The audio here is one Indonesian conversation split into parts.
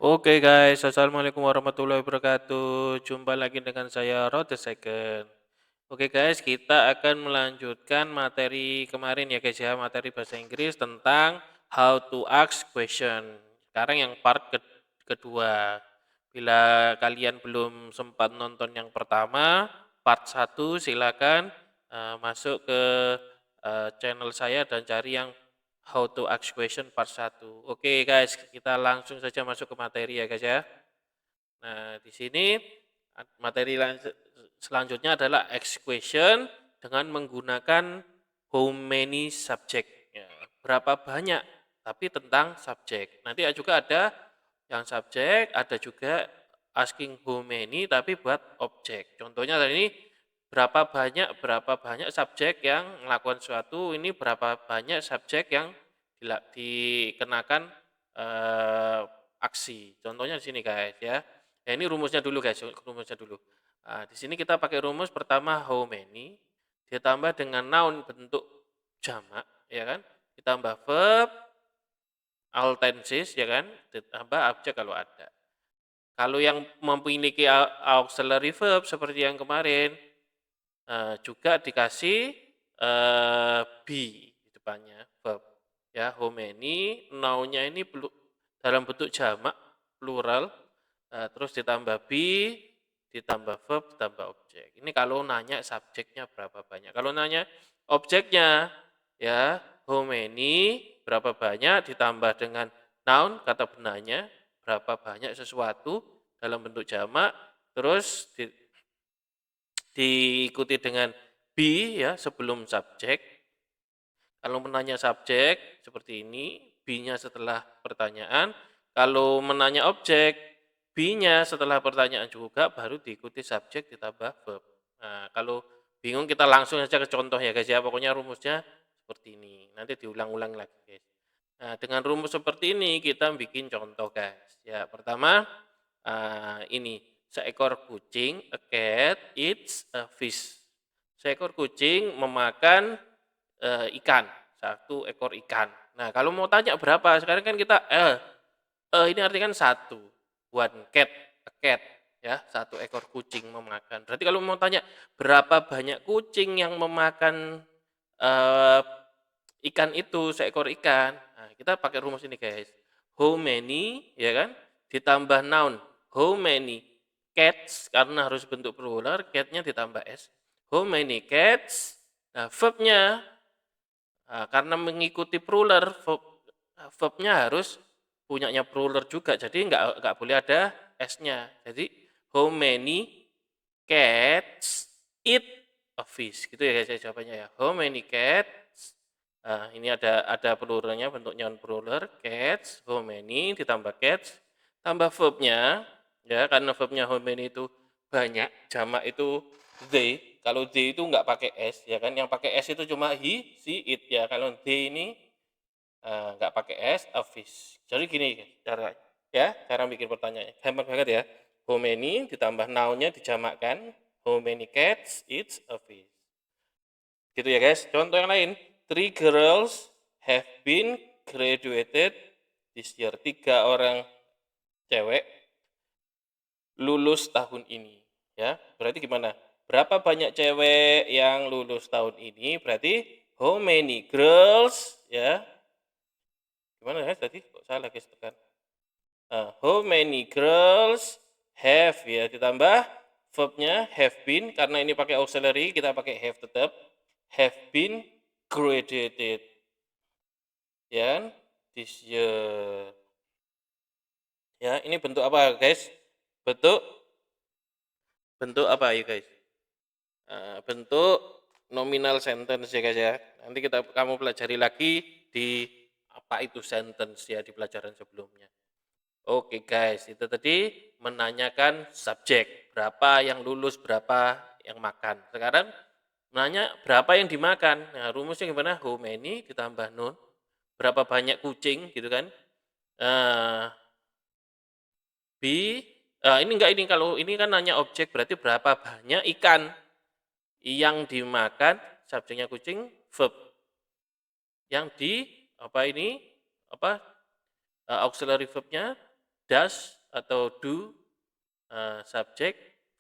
Oke guys, assalamualaikum warahmatullahi wabarakatuh. Jumpa lagi dengan saya Rod the Second. Oke guys, kita akan melanjutkan materi kemarin ya guys ya, materi bahasa Inggris tentang how to ask question. Sekarang yang kedua. Bila kalian belum sempat nonton yang pertama, part 1 silakan masuk ke channel saya dan cari yang how to ask question part 1. Oke guys, kita langsung saja masuk ke materi ya guys ya. Nah, di sini materi selanjutnya adalah ask question dengan menggunakan how many subject. Ya, berapa banyak, tapi tentang subjek. Nanti juga ada yang subjek, ada juga asking how many tapi buat objek. Contohnya tadi ini berapa banyak subjek yang melakukan suatu, ini berapa banyak subjek yang dikenakan aksi. Contohnya di sini guys ya. Ya ini rumusnya dulu guys, rumusnya dulu. Nah, di sini kita pakai rumus pertama how many ditambah dengan noun bentuk jamak ya kan, ditambah verb all tenses ya kan, ditambah objek kalau ada. Kalau yang memiliki auxiliary verb seperti yang kemarin juga dikasih be di depannya verb ya. How many noun-nya ini dalam bentuk jamak plural, terus ditambah be, ditambah verb, ditambah objek. Ini kalau nanya subjeknya berapa banyak. Kalau nanya objeknya ya how many berapa banyak ditambah dengan noun kata benarnya berapa banyak sesuatu dalam bentuk jamak, terus diikuti dengan be ya sebelum subjek. Kalau menanya subjek seperti ini, be-nya setelah pertanyaan. Kalau menanya objek, be-nya setelah pertanyaan juga, baru diikuti subjek ditambah verb. Nah, kalau bingung kita langsung saja ke contoh ya guys ya. Pokoknya rumusnya seperti ini. Nanti diulang-ulang lagi guys. Nah, dengan rumus seperti ini kita bikin contoh guys. Ya, pertama ini seekor kucing, a cat eats a fish. Seekor kucing memakan ikan, satu ekor ikan. Nah, kalau mau tanya berapa, sekarang kan kita ini artinya kan satu, one cat, a cat, ya, satu ekor kucing memakan. Berarti kalau mau tanya berapa banyak kucing yang memakan eh, ikan itu, seekor ikan, nah, kita pakai rumus ini guys. How many, ya kan, ditambah noun. How many cats, karena harus bentuk plural, cat-nya ditambah s. How many cats, nah verb-nya karena mengikuti plural, verb-nya harus punyanya plural juga, jadi nggak boleh ada s-nya. Jadi how many cats eat a fish, gitu ya guys jawabannya ya. How many cats, ini ada pluralnya bentuknya plural, cats, how many ditambah cats, tambah verb-nya ya, karena verb-nya how many itu banyak, jamak itu they. Kalau they itu nggak pakai s ya kan, yang pakai s itu cuma he, she, it ya. Kalau they ini nggak pakai s, a fish. Jadi gini cara bikin pertanyaannya, gampang banget ya. How many ditambah noun-nya dijamakkan, how many cats eats a fish. Gitu ya guys. Contoh yang lain, 3 girls have been graduated this year. 3 orang cewek lulus tahun ini. Ya, berarti gimana? Berapa banyak cewek yang lulus tahun ini? Berarti how many girls ya? Gimana ya tadi? Kok salah guys tekan. How many girls have ya, ditambah verbnya have been, karena ini pakai auxiliary kita pakai have tetap, have been graduated ya this year. Ya, ini bentuk apa guys? Bentuk bentuk apa ya guys? Bentuk nominal sentence ya guys ya. Nanti kamu pelajari lagi di apa itu sentence ya di pelajaran sebelumnya. Oke guys, itu tadi menanyakan subjek, berapa yang lulus, berapa yang makan. Sekarang menanya berapa yang dimakan. Nah, rumusnya gimana? How many ditambah noun, berapa banyak kucing gitu kan. Ini enggak, ini kalau ini kan nanya objek berarti berapa banyak ikan yang dimakan, subjeknya kucing, verb. Yang di apa ini? Auxiliary verbnya does atau do, subject,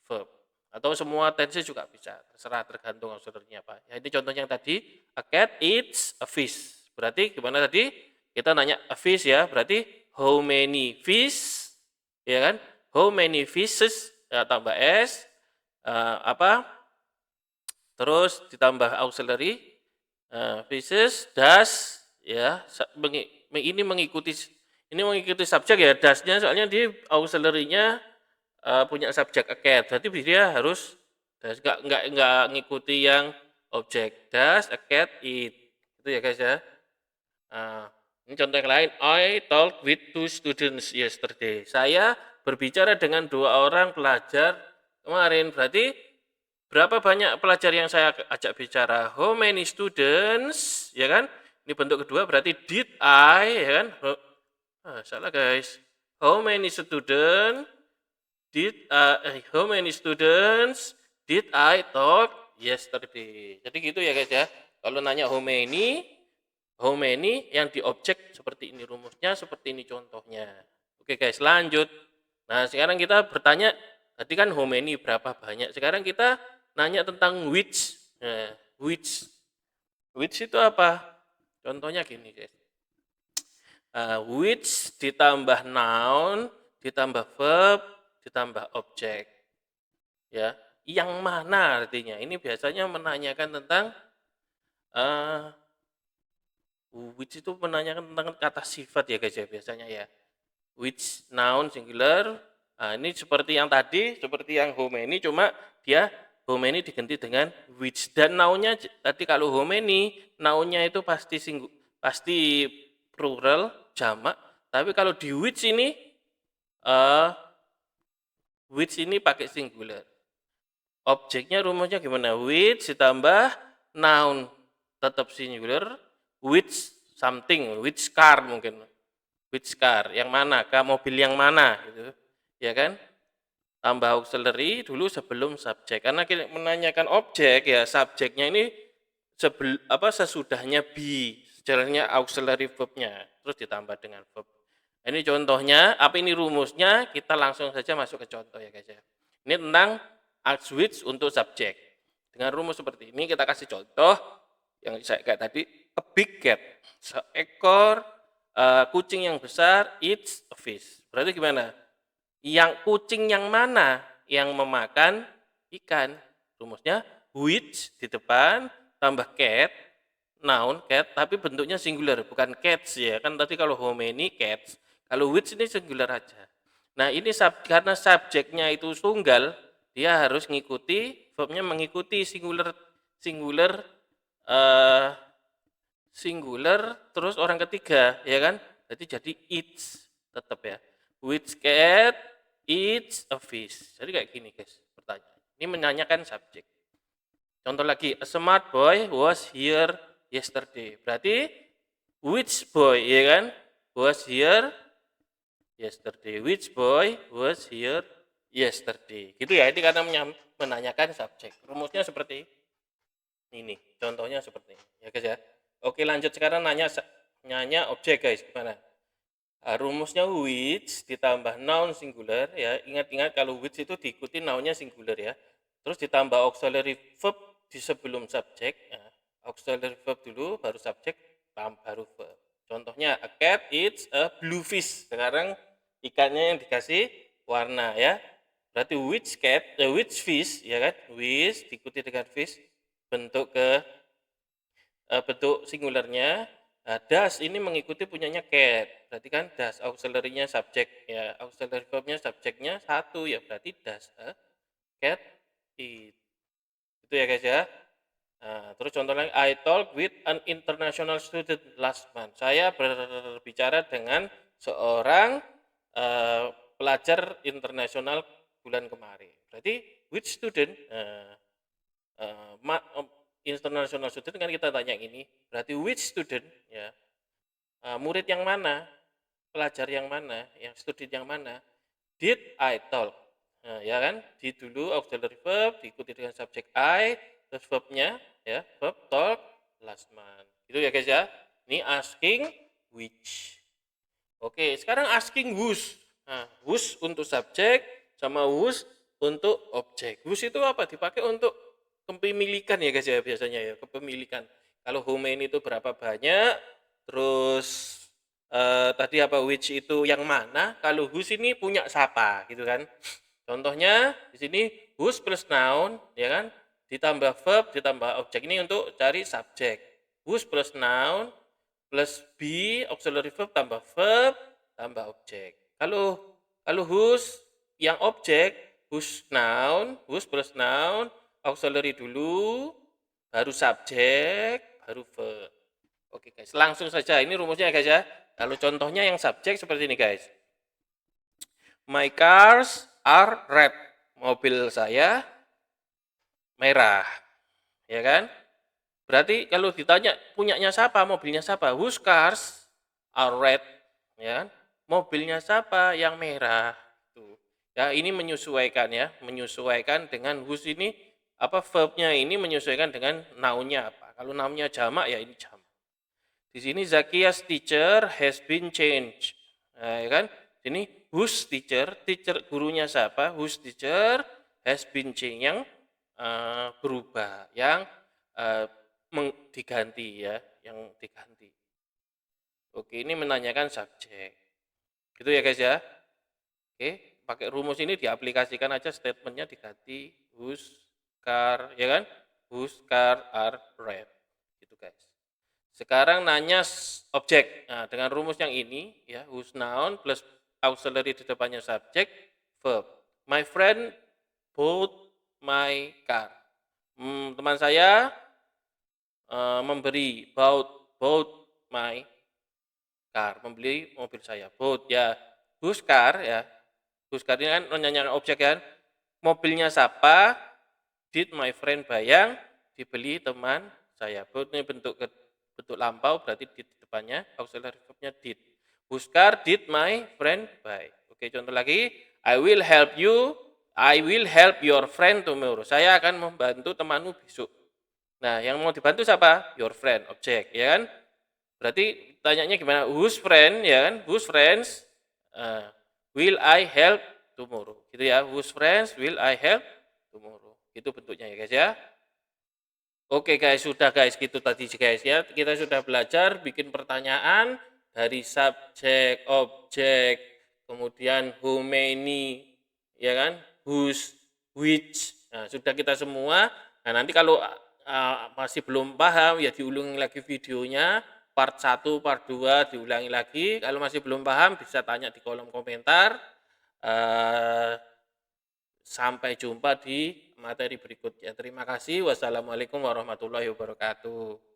verb. Atau semua tense juga bisa, terserah tergantung auxiliary-nya apa. Ya, ini contohnya yang tadi, a cat eats a fish. Berarti gimana tadi? Kita nanya a fish ya, berarti how many fish, ya kan? How many fishes, tambah s, apa? Terus ditambah auxiliary, fishes, does, ya, ini mengikuti subjek ya, does-nya soalnya di auxiliary-nya punya subjek a cat, berarti dia harus nggak ngikuti yang objek. Does a cat eat, itu ya guys ya. Ini contoh yang lain, I talked with 2 students yesterday. Saya berbicara dengan 2 orang pelajar kemarin, berarti berapa banyak pelajar yang saya ajak bicara? How many students, ya kan? Ini bentuk kedua berarti did I, ya kan? Salah guys. How many students did I talk yesterday? Jadi gitu ya guys ya. Kalau nanya how many yang di objek seperti ini rumusnya, seperti ini contohnya. Oke guys, lanjut. Nah, sekarang kita bertanya, tadi kan how many berapa banyak. Sekarang kita nanya tentang which. Nah, which itu apa? Contohnya gini guys. Which ditambah noun, ditambah verb, ditambah objek. Ya, yang mana artinya? Ini biasanya menanyakan tentang which itu menanyakan tentang kata sifat ya guys ya biasanya ya. Which noun singular. Nah, ini seperti yang tadi, seperti yang how many, cuma dia how many diganti dengan which, dan nounnya tadi kalau how many, nounnya itu pasti plural jamak, tapi kalau di which ini pakai singular. Objeknya rumusnya gimana? Which ditambah noun tetap singular, which something, which car mungkin. Which car, yang mana, ke mobil yang mana gitu. Ya kan? Tambah auxiliary dulu sebelum subjek. Karena kita menanyakan objek ya, subjeknya ini sesudahnya be, sejalannya auxiliary verbnya, terus ditambah dengan verb. Ini contohnya, apa ini rumusnya? Kita langsung saja masuk ke contoh ya guys ya. Ini tentang switch untuk subjek. Dengan rumus seperti ini kita kasih contoh yang saya kayak tadi, a big cat, seekor kucing yang besar eats a fish. Berarti gimana? Yang kucing yang mana yang memakan ikan? Rumusnya which di depan tambah cat, noun cat, tapi bentuknya singular, bukan cats ya. Kan tadi kalau how many cats, kalau which ini singular aja. Nah, ini karena subjeknya itu tunggal, dia harus ngikuti verbnya mengikuti singular terus orang ketiga, ya kan? Jadi eats tetap ya. Which cat eats a fish. Jadi kayak gini guys pertanyaan. Ini menanyakan subjek. Contoh lagi, a smart boy was here yesterday. Berarti which boy, ya kan? Was here yesterday. Which boy was here yesterday. Gitu ya, ini karena menanyakan subjek. Rumusnya seperti ini. Contohnya seperti ini. Ya guys ya. Oke, lanjut sekarang nanya objek guys, gimana? Rumusnya which ditambah noun singular ya. Ingat-ingat kalau which itu diikuti nounnya singular ya. Terus ditambah auxiliary verb di sebelum subjek. Ya. Auxiliary verb dulu baru subjek baru verb. Contohnya a cat eats a blue fish. Sekarang ikannya yang dikasih warna ya. Berarti which fish ya kan? Which diikuti dengan fish bentuk singularnya. Does ini mengikuti punyanya cat, berarti kan does auxiliary-nya subjek ya, auxiliary verb-nya subjeknya satu ya, berarti does a cat eat. Itu ya guys ya. Nah, terus contoh lain, I talk with an international student last month. Saya berbicara dengan seorang pelajar internasional bulan kemarin. Berarti which student? International student kan kita tanya ini, berarti which student ya, murid yang mana, pelajar yang mana, yang student yang mana, did I talk, ya kan, did dulu auxiliary verb diikuti dengan subjek I, terus verbnya ya, verb talk last month, itu ya guys ya. Ini asking which. Oke, sekarang asking whose. Nah, whose untuk subjek sama whose untuk objek. Whose itu apa? Dipakai untuk kepemilikan ya guys ya biasanya ya, kepemilikan. Kalau how many itu berapa banyak, terus tadi apa which itu yang mana, kalau whose ini punya siapa gitu kan. Contohnya di sini whose plus noun ya kan, ditambah verb ditambah objek ini untuk cari subjek. Whose plus noun plus be auxiliary verb tambah verb tambah objek. Kalau kalau whose yang objek, whose noun, whose plus noun, auxiliary dulu, baru subjek, baru verb. Oke guys, langsung saja ini rumusnya guys ya. Kalau contohnya yang subjek seperti ini guys. My cars are red. Mobil saya merah. Ya kan? Berarti kalau ditanya punyanya siapa, mobilnya siapa? Whose cars are red? Ya kan? Mobilnya siapa yang merah? Tuh. Ya, ini menyesuaikan ya, menyesuaikan dengan whose ini apa verbnya ini menyesuaikan dengan nounnya apa. Kalau nounnya jamak ya ini jamak. Di sini Zakia's teacher has been changed. Nah, ya kan? Sini whose teacher, teacher gurunya siapa? Whose teacher has been changed yang berubah, yang diganti ya, yang diganti. Oke, ini menanyakan subjek. Gitu ya guys ya. Oke, pakai rumus ini diaplikasikan aja statementnya diganti whose car, ya kan? Whose car are red. Gitu guys. Sekarang nanya objek. Nah, dengan rumus yang ini ya, whose noun plus auxiliary di depannya subjek, verb. My friend bought my car. Teman saya memberi bought my car, membeli mobil saya. Bought ya, whose car ya. Whose car ini kan menanyakan objek kan. Mobilnya siapa? Did my friend buy yang dibeli teman saya. Bought ini bentuk lampau berarti di depannya auxiliary verbnya did. Whose car did my friend buy? Oke, contoh lagi. I will help you. I will help your friend tomorrow. Saya akan membantu temanmu besok. Nah, yang mau dibantu siapa? Your friend, objek, ya kan? Berarti tanyanya gimana? Whose friend, ya kan? Whose friends will I help tomorrow? Gitu ya. Whose friends will I help tomorrow? Itu bentuknya ya guys ya. Oke guys, sudah guys, gitu tadi guys ya. Kita sudah belajar bikin pertanyaan dari subjek, objek, kemudian how many, ya kan? Whose, which. Nah, sudah kita semua. Nah, nanti kalau masih belum paham ya diulangi lagi videonya. Part 1, part 2 diulangi lagi. Kalau masih belum paham bisa tanya di kolom komentar. Sampai jumpa di materi berikutnya. Terima kasih. Wassalamualaikum warahmatullahi wabarakatuh.